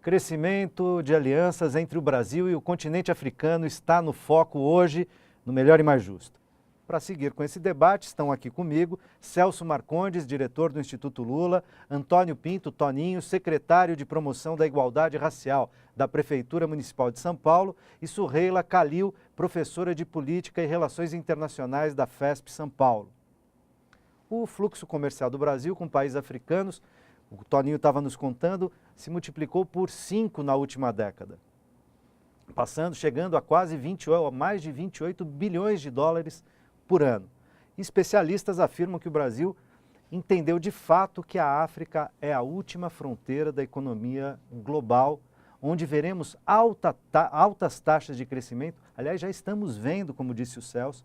Crescimento de alianças entre o Brasil e o continente africano está no foco hoje no Melhor e Mais Justo. Para seguir com esse debate, estão aqui comigo Celso Marcondes, diretor do Instituto Lula, Antônio Pinto Toninho, secretário de Promoção da Igualdade Racial da Prefeitura Municipal de São Paulo, e Suheila Kalil, professora de Política e Relações Internacionais da FESP São Paulo. O fluxo comercial do Brasil com países africanos, o Toninho estava nos contando, se multiplicou por 5 na última década, chegando a mais de 28 bilhões de dólares por ano. Especialistas afirmam que o Brasil entendeu de fato que a África é a última fronteira da economia global, onde veremos altas taxas de crescimento. Aliás, já estamos vendo, como disse o Celso,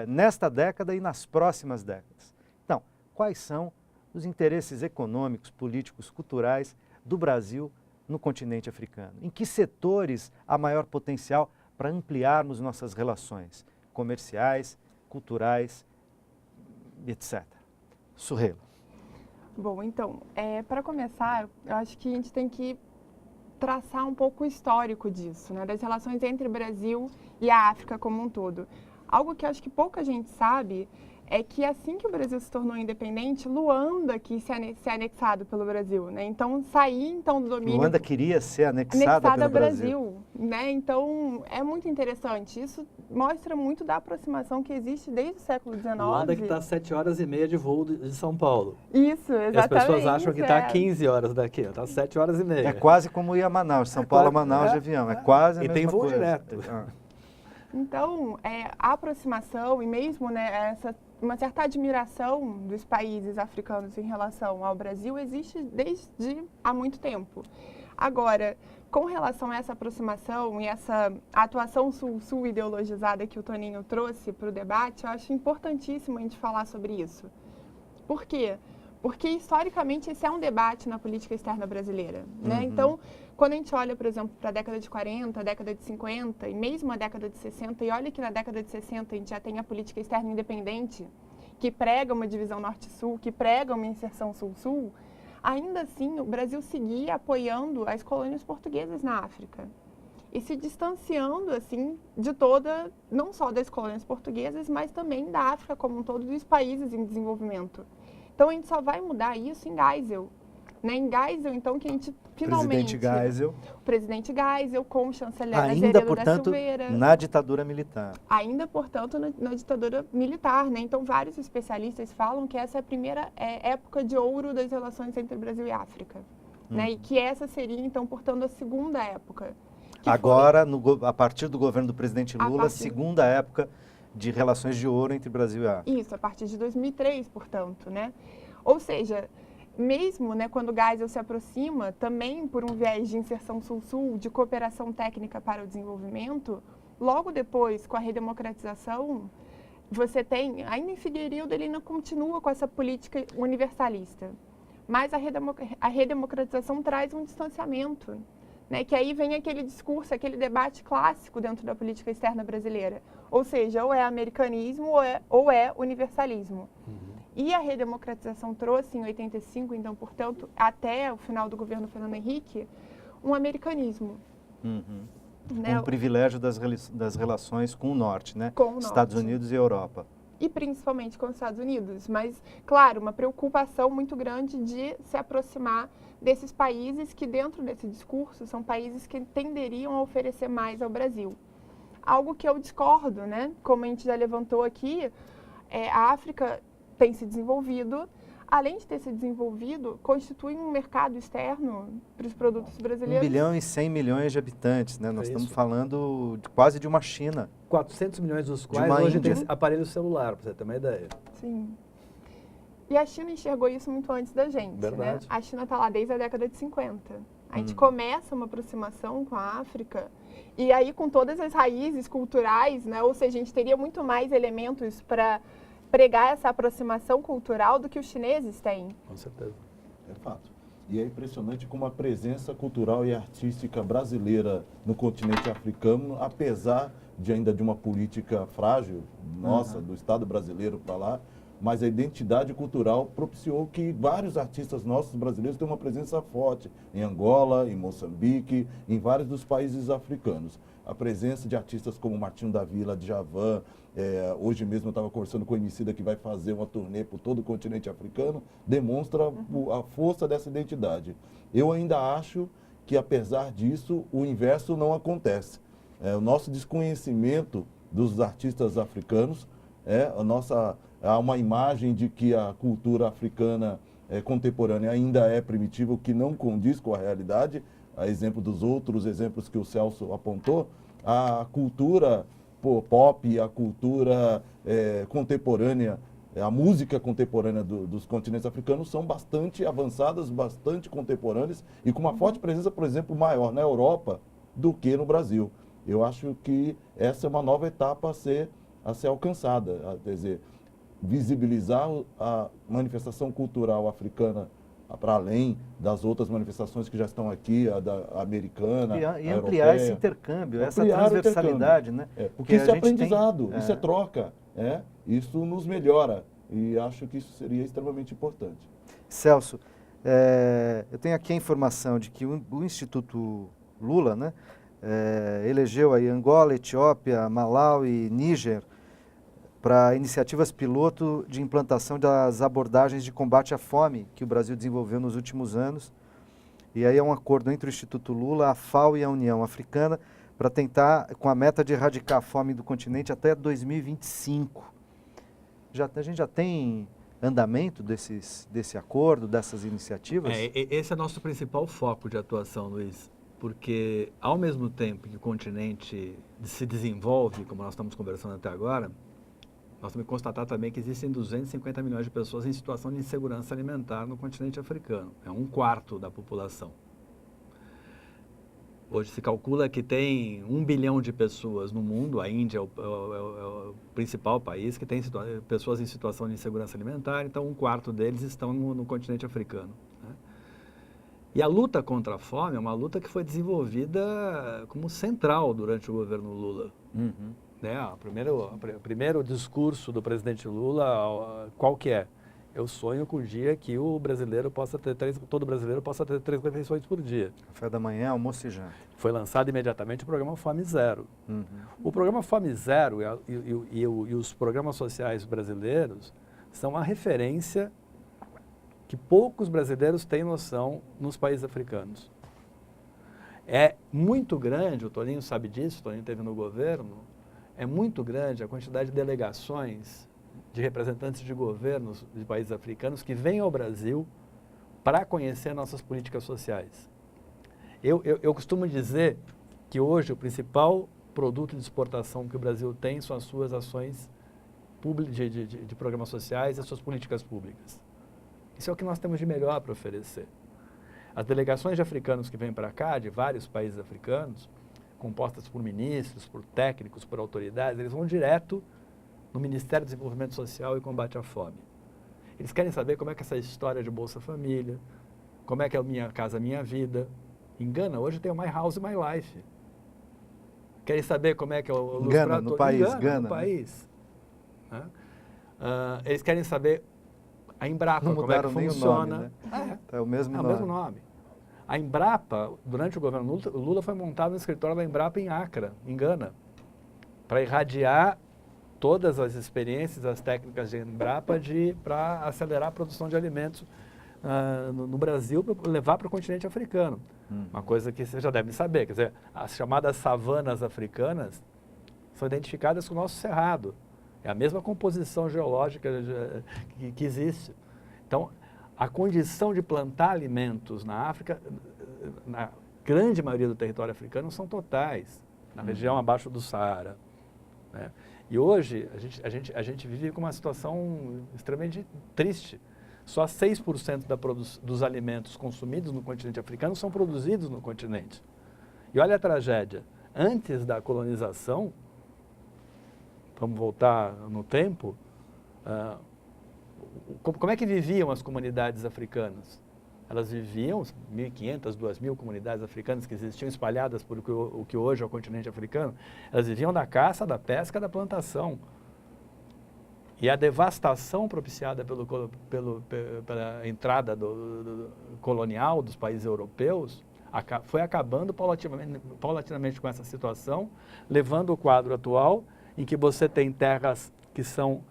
nesta década e nas próximas décadas. Então, quais são os interesses econômicos, políticos, culturais do Brasil no continente africano? Em que setores há maior potencial para ampliarmos nossas relações comerciais, culturais, etc. Suheila. Bom, então, para começar, eu acho que a gente tem que traçar um pouco o histórico disso, né, das relações entre o Brasil e a África como um todo. Algo que eu acho que pouca gente sabe é que assim que o Brasil se tornou independente, Luanda quis ser anexado pelo Brasil, né? Então, sair do domínio... Luanda queria ser anexada pelo ao Brasil, né? Então, é muito interessante. Isso mostra muito da aproximação que existe desde o século XIX. Luanda que está a 7 horas e meia de voo de São Paulo. Isso, exatamente. E as pessoas acham que está a 15 horas daqui, está a 7 horas e meia. É quase como ir a Manaus, São Paulo a Manaus de avião, é quase a mesma coisa. E tem voo direto. Então, a aproximação e mesmo, né, uma certa admiração dos países africanos em relação ao Brasil existe desde há muito tempo. Agora, com relação a essa aproximação e essa atuação sul-sul ideologizada que o Toninho trouxe para o debate, eu acho importantíssimo a gente falar sobre isso. Por quê? Porque, historicamente, esse é um debate na política externa brasileira, né? Uhum. Então, quando a gente olha, por exemplo, para a década de 40, a década de 50 e mesmo a década de 60, e olha que na década de 60 a gente já tem a política externa independente, que prega uma divisão norte-sul, que prega uma inserção sul-sul, ainda assim o Brasil seguia apoiando as colônias portuguesas na África e se distanciando, assim, de toda, não só das colônias portuguesas, mas também da África como um todo, dos países em desenvolvimento. Então, a gente só vai mudar isso em Geisel. Né? Em Geisel, então, que a gente finalmente... O presidente Geisel com o chanceler Azeredo da Silveira. Na ditadura militar. Ainda, portanto, na ditadura militar. Né? Então, vários especialistas falam que essa é a primeira época de ouro das relações entre Brasil e África. Né? E que essa seria, então, portanto, a segunda época. Agora, a partir do governo do presidente Lula, a segunda época de relações de ouro entre Brasil e África. Isso, a partir de 2003, portanto, né? Ou seja, mesmo, né, quando o Geisel se aproxima, também por um viés de inserção sul-sul, de cooperação técnica para o desenvolvimento, logo depois, com a redemocratização, você tem, ainda em Figueiredo, ele ainda continua com essa política universalista, mas a redemocratização traz um distanciamento, né, que aí vem aquele discurso, aquele debate clássico dentro da política externa brasileira. Ou seja, ou é americanismo ou é universalismo. Uhum. E a redemocratização trouxe em 85, então, portanto, até o final do governo Fernando Henrique, um americanismo. Uhum. Né? Um privilégio das relações com o Norte, né? Com o Norte. Estados Unidos e Europa. E principalmente com os Estados Unidos. Mas, claro, uma preocupação muito grande de se aproximar desses países que, dentro desse discurso, são países que tenderiam a oferecer mais ao Brasil. Algo que eu discordo, né? Como a gente já levantou aqui, a África tem se desenvolvido. Além de ter se desenvolvido, constitui um mercado externo para os produtos brasileiros. 1 bilhão e 100 milhões de habitantes, né? Nós estamos falando quase de uma China. 400 milhões dos quais hoje tem aparelho celular, para você ter uma ideia. Sim. E a China enxergou isso muito antes da gente. Verdade. Né? A China está lá desde a década de 50. A gente começa uma aproximação com a África e aí com todas as raízes culturais, né? Ou seja, a gente teria muito mais elementos para pregar essa aproximação cultural do que os chineses têm. Com certeza. É fato. E é impressionante como a presença cultural e artística brasileira no continente africano, apesar de ainda de uma política frágil, nossa, do Estado brasileiro para lá, mas a identidade cultural propiciou que vários artistas nossos brasileiros tenham uma presença forte em Angola, em Moçambique, em vários dos países africanos. A presença de artistas como Martinho da Vila, Djavan, hoje mesmo eu estava conversando com o Emicida que vai fazer uma turnê por todo o continente africano, demonstra a força dessa identidade. Eu ainda acho que, apesar disso, o inverso não acontece. O nosso desconhecimento dos artistas africanos, há uma imagem de que a cultura africana contemporânea ainda é primitiva, o que não condiz com a realidade, a exemplo dos outros exemplos que o Celso apontou. A cultura pop, a cultura contemporânea, a música contemporânea dos continentes africanos são bastante avançadas, bastante contemporâneas e com uma forte presença, por exemplo, maior na Europa do que no Brasil. Eu acho que essa é uma nova etapa a ser alcançada, quer dizer, visibilizar a manifestação cultural africana para além das outras manifestações que já estão aqui, a da americana, e ampliar esse intercâmbio, essa transversalidade, né? Porque isso é aprendizado, isso é troca, isso nos melhora e acho que isso seria extremamente importante. Celso, eu tenho aqui a informação de que o Instituto Lula, né, elegeu aí Angola, Etiópia, Malawi e Níger para iniciativas piloto de implantação das abordagens de combate à fome que o Brasil desenvolveu nos últimos anos. E aí é um acordo entre o Instituto Lula, a FAO e a União Africana para tentar, com a meta de erradicar a fome do continente até 2025. A gente já tem andamento desse acordo, dessas iniciativas? Esse é nosso principal foco de atuação, Luiz, porque ao mesmo tempo que o continente se desenvolve, como nós estamos conversando até agora, nós temos que constatar também que existem 250 milhões de pessoas em situação de insegurança alimentar no continente africano. É 1/4 da população. Hoje se calcula que tem 1 bilhão de pessoas no mundo, a Índia é o principal país que tem pessoas em situação de insegurança alimentar, então 1/4 deles estão no continente africano, né? E a luta contra a fome é uma luta que foi desenvolvida como central durante o governo Lula. Uhum. O primeiro discurso do presidente Lula, qual que é? Eu sonho com o dia que todo brasileiro possa ter 3 refeições por dia. Café da manhã, almoço e janta. Foi lançado imediatamente o programa Fome Zero. Uhum. O programa Fome Zero e os programas sociais brasileiros são a referência que poucos brasileiros têm noção nos países africanos. É muito grande, o Toninho sabe disso, o Toninho esteve no governo, é muito grande a quantidade de delegações de representantes de governos de países africanos que vêm ao Brasil para conhecer nossas políticas sociais. Eu costumo dizer que hoje o principal produto de exportação que o Brasil tem são as suas ações de programas sociais e as suas políticas públicas. Isso é o que nós temos de melhor para oferecer. As delegações de africanos que vêm para cá, de vários países africanos, compostas por ministros, por técnicos, por autoridades, eles vão direto no Ministério do Desenvolvimento Social e Combate à Fome. Eles querem saber como é que é essa história de Bolsa Família, como é que é a Minha Casa Minha Vida. Em Gana, hoje tem o My House, My Life. Querem saber como é que é o Gana, no país. Gana, no país. Né? Eles querem saber a Embrapa, como é que funciona. Nome, né? É o mesmo nome. É o mesmo nome. A Embrapa, durante o governo Lula, foi montado um escritório da Embrapa em Accra, em Gana, para irradiar todas as experiências, as técnicas de Embrapa para acelerar a produção de alimentos no Brasil, para levar para o continente africano. Uma coisa que vocês já devem saber, quer dizer, as chamadas savanas africanas são identificadas com o nosso cerrado. É a mesma composição geológica que existe. Então, a condição de plantar alimentos na África, na grande maioria do território africano, são totais, na região abaixo do Saara, né? E hoje a gente vive com uma situação extremamente triste. Só 6% dos alimentos consumidos no continente africano são produzidos no continente. E olha a tragédia. Antes da colonização, vamos voltar no tempo, como é que viviam as comunidades africanas? Elas viviam, 1.500, 2.000 comunidades africanas que existiam espalhadas por o que hoje é o continente africano, elas viviam da caça, da pesca, da plantação. E a devastação propiciada pela entrada colonial dos países europeus foi acabando paulatinamente com essa situação, levando o quadro atual em que você tem terras que são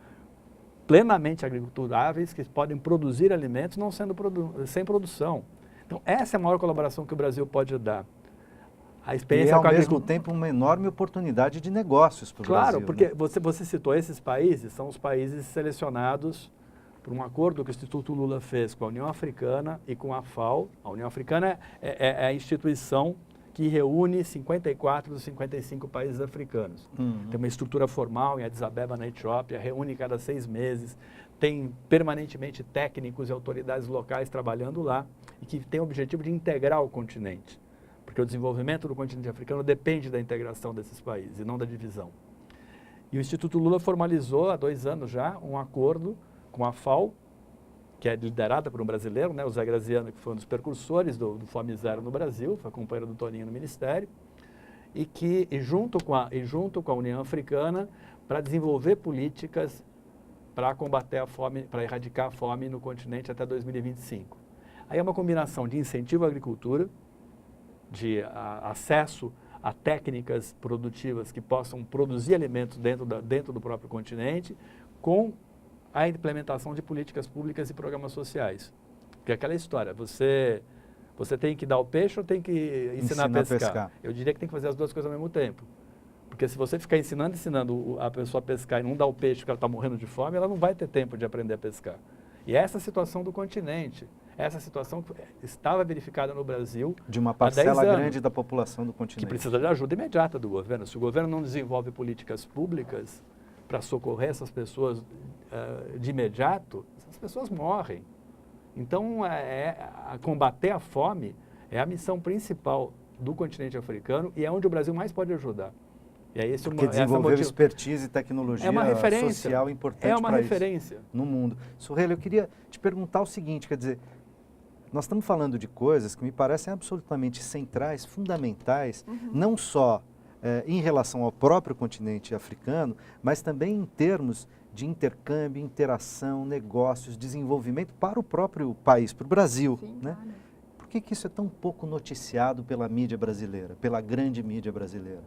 plenamente agriculturáveis, que podem produzir alimentos não sendo sem produção. Então, essa é a maior colaboração que o Brasil pode dar. A experiência e, ao mesmo tempo, uma enorme oportunidade de negócios para o Brasil. Claro, porque né? você citou esses países, são os países selecionados por um acordo que o Instituto Lula fez com a União Africana e com a FAO. A União Africana é a instituição que reúne 54 dos 55 países africanos. Tem uma estrutura formal em Addis Abeba, na Etiópia, reúne cada 6 meses, tem permanentemente técnicos e autoridades locais trabalhando lá e que tem o objetivo de integrar o continente. Porque o desenvolvimento do continente africano depende da integração desses países e não da divisão. E o Instituto Lula formalizou há 2 anos já um acordo com a FAO, que é liderada por um brasileiro, né, o Zé Graziano, que foi um dos precursores do Fome Zero no Brasil, foi companheiro do Toninho no Ministério, e junto com a União Africana, para desenvolver políticas para combater a fome, para erradicar a fome no continente até 2025. Aí é uma combinação de incentivo à agricultura, de acesso a técnicas produtivas que possam produzir alimentos dentro do próprio continente, com a implementação de políticas públicas e programas sociais. Porque é aquela história, você tem que dar o peixe ou tem que ensinar a pescar? Eu diria que tem que fazer as duas coisas ao mesmo tempo. Porque se você ficar ensinando a pessoa a pescar e não dar o peixe porque ela está morrendo de fome, ela não vai ter tempo de aprender a pescar. E essa é a situação do continente. Essa situação estava verificada no Brasil de uma parcela grande da população do continente. Que precisa de ajuda imediata do governo. Se o governo não desenvolve políticas públicas para socorrer essas pessoas de imediato, essas pessoas morrem. Então, combater a fome é a missão principal do continente africano e é onde o Brasil mais pode ajudar. E aí porque desenvolver expertise e tecnologia social importante para isso no mundo. Soheila, eu queria te perguntar o seguinte, quer dizer, nós estamos falando de coisas que me parecem absolutamente centrais, fundamentais, não só em relação ao próprio continente africano, mas também em termos de intercâmbio, interação, negócios, desenvolvimento para o próprio país, para o Brasil. Sim, né? claro. Por que isso é tão pouco noticiado pela mídia brasileira, pela grande mídia brasileira?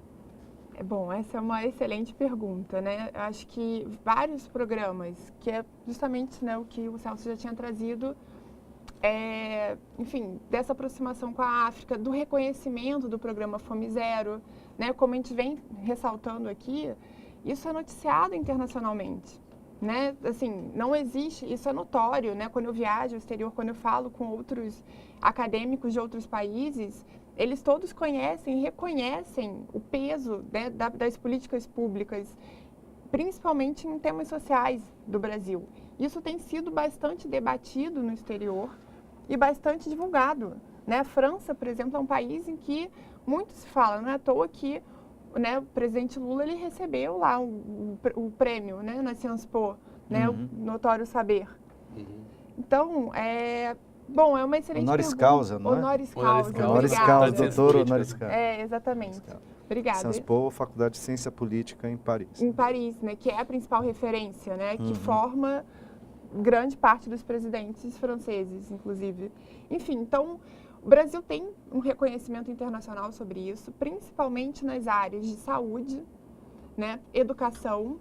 Bom, essa é uma excelente pergunta, né? Eu acho que vários programas, que é justamente, né, o que o Celso já tinha trazido, enfim, dessa aproximação com a África, do reconhecimento do programa Fome Zero, né? Como a gente vem ressaltando aqui, isso é noticiado internacionalmente, né? Assim, não existe, isso é notório, né? Quando eu viajo ao exterior, quando eu falo com outros acadêmicos de outros países, eles todos conhecem e reconhecem o peso, né, das políticas públicas, principalmente em temas sociais do Brasil. Isso tem sido bastante debatido no exterior e bastante divulgado, né? A França, por exemplo, é um país em que muito se fala, não é à toa que, né, o presidente Lula ele recebeu lá o prêmio, né, na Sciences Po, né, o notório saber. Então, bom, é uma excelente honoris pergunta. causa, não é? Honoris causa, Honoris causa, doutor honoris causa. Exatamente. Obrigada. Sciences Po, Faculdade de Ciência Política em Paris. Em Paris, né, que é a principal referência, né, que forma grande parte dos presidentes franceses, inclusive. Enfim, então, o Brasil tem um reconhecimento internacional sobre isso, principalmente nas áreas de saúde, né, educação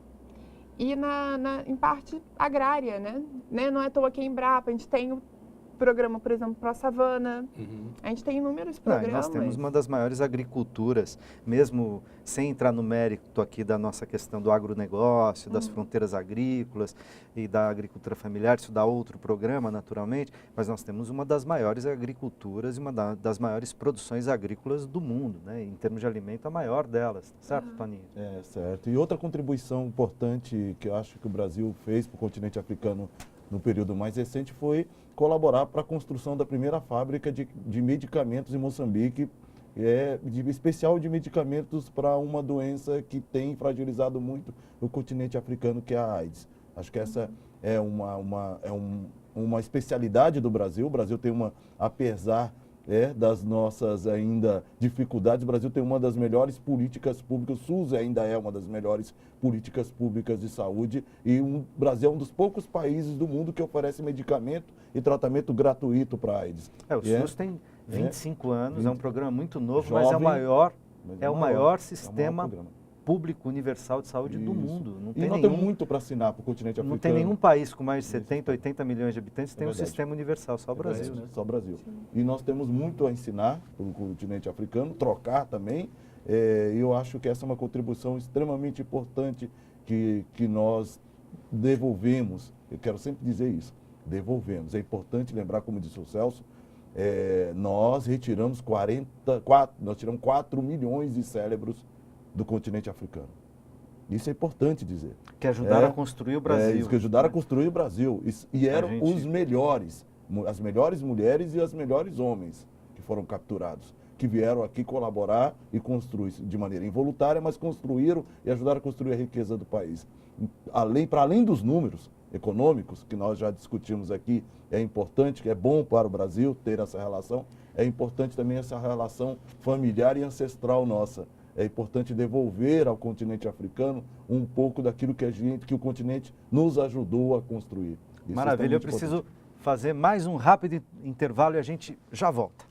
e em parte agrária, né? Não é à toa que a Embrapa, a gente tem o programa, por exemplo, Pro Savana, a gente tem inúmeros programas. Nós temos uma das maiores agriculturas, mesmo sem entrar no mérito aqui da nossa questão do agronegócio, das fronteiras agrícolas e da agricultura familiar, isso dá outro programa, naturalmente, mas nós temos uma das maiores agriculturas e uma das maiores produções agrícolas do mundo, né? Em termos de alimento, a maior delas, certo, Toninho? Certo. E outra contribuição importante que eu acho que o Brasil fez para o continente africano no período mais recente foi colaborar para a construção da primeira fábrica de medicamentos em Moçambique, especial de medicamentos para uma doença que tem fragilizado muito o continente africano, que é a AIDS. Acho que essa é uma especialidade do Brasil. O Brasil tem apesar das nossas ainda dificuldades. O Brasil tem uma das melhores políticas públicas, o SUS ainda é uma das melhores políticas públicas de saúde e o Brasil é um dos poucos países do mundo que oferece medicamento e tratamento gratuito para AIDS. O SUS tem 25 anos, é um programa muito novo, jovem, mas é o maior sistema programa público universal de saúde do mundo. E nós temos muito para assinar para o continente africano. Não tem nenhum país com mais de 70, 80 milhões de habitantes que tem um verdade. sistema universal, só o Brasil. Né? Só o Brasil. Sim. E nós temos muito a ensinar para o continente africano, trocar também. Eu acho que essa é uma contribuição extremamente importante que nós devolvemos. Eu quero sempre dizer isso, devolvemos. É importante lembrar, como disse o Celso, nós retiramos 4 milhões de cérebros do continente africano. Isso é importante dizer. Que ajudaram a construir o Brasil. Que ajudaram a construir o Brasil. E eram os melhores, as melhores mulheres e os melhores homens que foram capturados, que vieram aqui colaborar e construir de maneira involuntária, mas construíram e ajudaram a construir a riqueza do país. Para além dos números econômicos, que nós já discutimos aqui, é importante, que é bom para o Brasil ter essa relação, é importante também essa relação familiar e ancestral nossa. É importante devolver ao continente africano um pouco daquilo que o continente nos ajudou a construir. Maravilha, eu preciso fazer mais um rápido intervalo e a gente já volta.